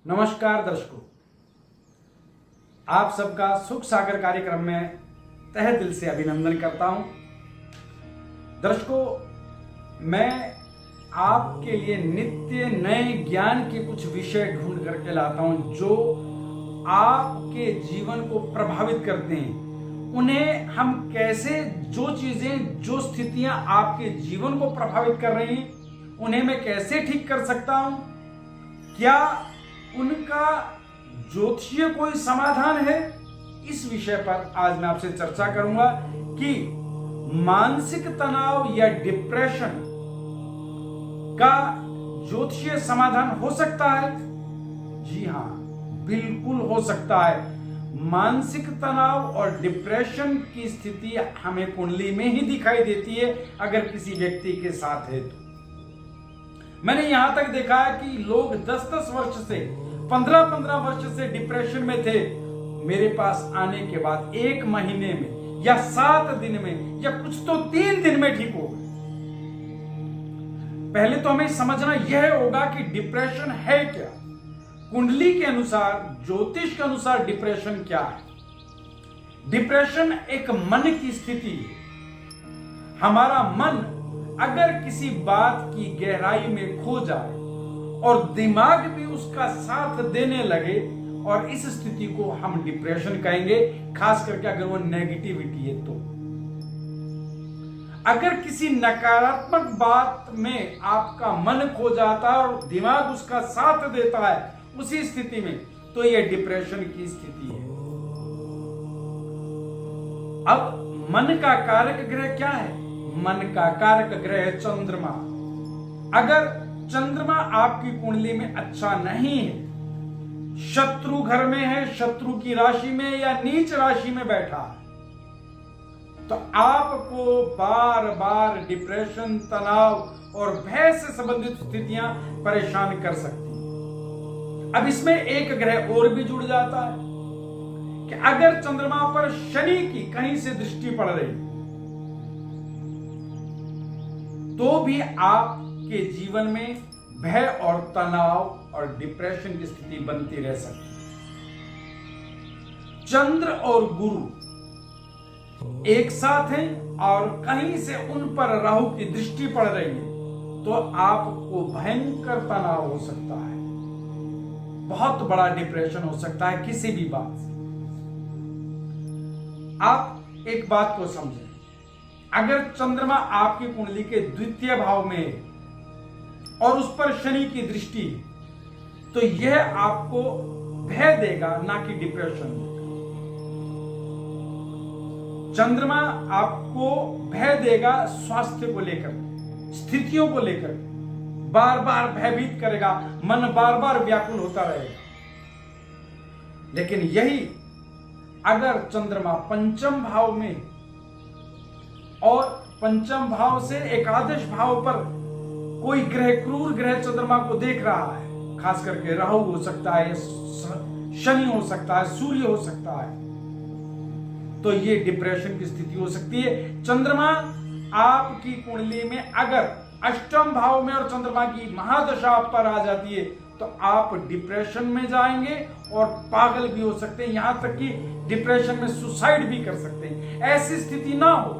नमस्कार दर्शकों, आप सबका सुख सागर कार्यक्रम में तहे दिल से अभिनंदन करता हूं। दर्शकों, मैं आपके लिए नित्य नए ज्ञान के कुछ विषय ढूंढ करके लाता हूं जो आपके जीवन को प्रभावित करते हैं। उन्हें हम कैसे, जो चीजें, जो स्थितियां आपके जीवन को प्रभावित कर रही हैं, उन्हें मैं कैसे ठीक कर सकता हूं। क्या उनका ज्योतिषीय कोई समाधान है? इस विषय पर आज मैं आपसे चर्चा करूंगा कि मानसिक तनाव या डिप्रेशन का ज्योतिषीय समाधान हो सकता है। जी हां, बिल्कुल हो सकता है। मानसिक तनाव और डिप्रेशन की स्थिति हमें कुंडली में ही दिखाई देती है अगर किसी व्यक्ति के साथ है तो। मैंने यहां तक देखा है कि लोग 10-10 वर्ष से, 15-15 वर्ष से डिप्रेशन में थे, मेरे पास आने के बाद 1 महीने में या 7 दिन में या कुछ तो 3 दिन में ठीक हो गए। पहले तो हमें समझना यह होगा कि डिप्रेशन है क्या। कुंडली के अनुसार, ज्योतिष के अनुसार डिप्रेशन क्या है? डिप्रेशन एक मन की स्थिति है। हमारा मन अगर किसी बात की गहराई में खो जाए और दिमाग भी उसका साथ देने लगे, और इस स्थिति को हम डिप्रेशन कहेंगे, खास करके अगर वो नेगेटिविटी है तो। अगर किसी नकारात्मक बात में आपका मन खो जाता है और दिमाग उसका साथ देता है उसी स्थिति में, तो यह डिप्रेशन की स्थिति है। अब मन का कारक ग्रह क्या है? मन का कारक ग्रह चंद्रमा। अगर चंद्रमा आपकी कुंडली में अच्छा नहीं है, शत्रु घर में है, शत्रु की राशि में या नीच राशि में बैठा है, तो आपको बार बार डिप्रेशन, तनाव और भय से संबंधित स्थितियां परेशान कर सकती हैं। अब इसमें एक ग्रह और भी जुड़ जाता है कि अगर चंद्रमा पर शनि की कहीं से दृष्टि पड़ रही तो भी आपके जीवन में भय और तनाव और डिप्रेशन की स्थिति बनती रह सकती है। चंद्र और गुरु एक साथ हैं और कहीं से उन पर राहु की दृष्टि पड़ रही है तो आपको भयंकर तनाव हो सकता है, बहुत बड़ा डिप्रेशन हो सकता है किसी भी बात से। आप एक बात को समझें, अगर चंद्रमा आपकी कुंडली के द्वितीय भाव में है और उस पर शनि की दृष्टि, तो यह आपको भय देगा, ना कि डिप्रेशन। चंद्रमा आपको भय देगा स्वास्थ्य को लेकर, स्थितियों को लेकर, बार बार भयभीत करेगा, मन बार बार व्याकुल होता रहेगा। लेकिन यही अगर चंद्रमा पंचम भाव में और पंचम भाव से एकादश भाव पर कोई ग्रह, क्रूर ग्रह चंद्रमा को देख रहा है, खास करके राहु हो सकता है, शनि हो सकता है, सूर्य हो सकता है, तो ये डिप्रेशन की स्थिति हो सकती है। चंद्रमा आपकी कुंडली में अगर अष्टम भाव में और चंद्रमा की महादशा आप पर आ जाती है तो आप डिप्रेशन में जाएंगे और पागल भी हो सकते हैं, यहां तक कि डिप्रेशन में सुसाइड भी कर सकते हैं। ऐसी स्थिति ना हो।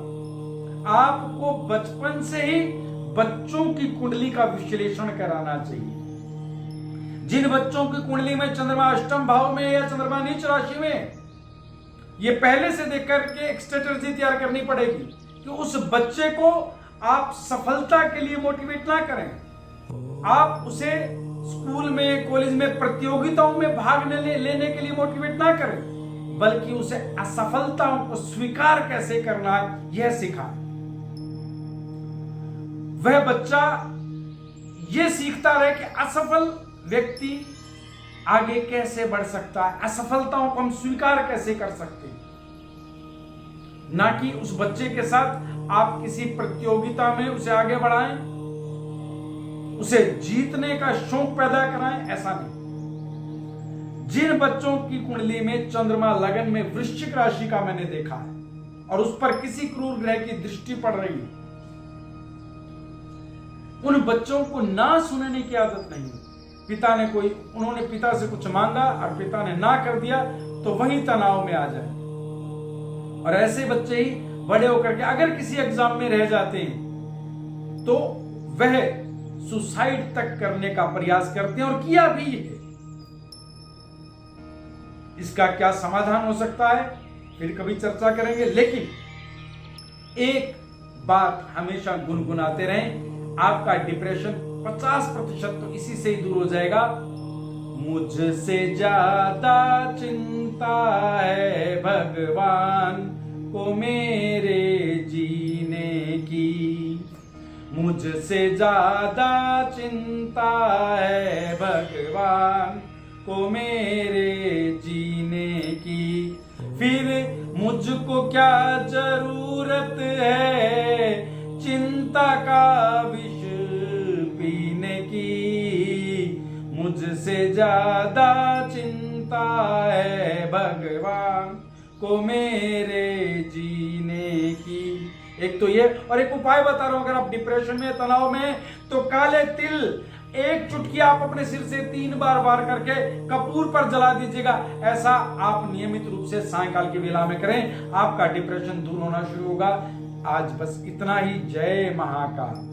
आपको बचपन से ही बच्चों की कुंडली का विश्लेषण कराना चाहिए। जिन बच्चों की कुंडली में चंद्रमा अष्टम भाव में या चंद्रमा नीच राशि में, ये पहले से देख करके एक स्ट्रेटजी तैयार करनी पड़ेगी कि उस बच्चे को आप सफलता के लिए मोटिवेट ना करें, आप उसे स्कूल में, कॉलेज में प्रतियोगिताओं में भाग लेने के लिए मोटिवेट ना करें, बल्कि उसे असफलताओं को स्वीकार कैसे करना है यह सिखाएं। वह बच्चा यह सीखता रहे कि असफल व्यक्ति आगे कैसे बढ़ सकता है, असफलताओं को हम स्वीकार कैसे कर सकते हैं, ना कि उस बच्चे के साथ आप किसी प्रतियोगिता में उसे आगे बढ़ाएं, उसे जीतने का शौक पैदा कराएं, ऐसा नहीं। जिन बच्चों की कुंडली में चंद्रमा लगन में वृश्चिक राशि का मैंने देखा है और उस पर किसी क्रूर ग्रह की दृष्टि पड़ रही है, उन बच्चों को ना सुनने की आदत नहीं है। उन्होंने पिता से कुछ मांगा और पिता ने ना कर दिया, तो वही तनाव में आ जाए। और ऐसे बच्चे ही बड़े होकर के अगर किसी एग्जाम में रह जाते हैं तो वह सुसाइड तक करने का प्रयास करते हैं, और किया भी है। इसका क्या समाधान हो सकता है फिर कभी चर्चा करेंगे, लेकिन एक बात हमेशा गुनगुनाते रहें, आपका डिप्रेशन 50% तो इसी से ही दूर हो जाएगा। मुझसे ज्यादा चिंता है भगवान को मेरे जीने की, मुझसे ज्यादा चिंता है भगवान को मेरे जीने की, फिर मुझको क्या जरूरत है चिंता का विष पीने की, मुझसे ज्यादा चिंता है भगवान को मेरे जीने की। एक तो ये, और एक उपाय बता रहा हूं, अगर आप डिप्रेशन में, तनाव में, तो काले तिल एक चुटकी आप अपने सिर से 3 बार बार करके कपूर पर जला दीजिएगा। ऐसा आप नियमित रूप से सायंकाल की वेला में करें, आपका डिप्रेशन दूर होना शुरू होगा। आज बस इतना ही। जय महाकाल।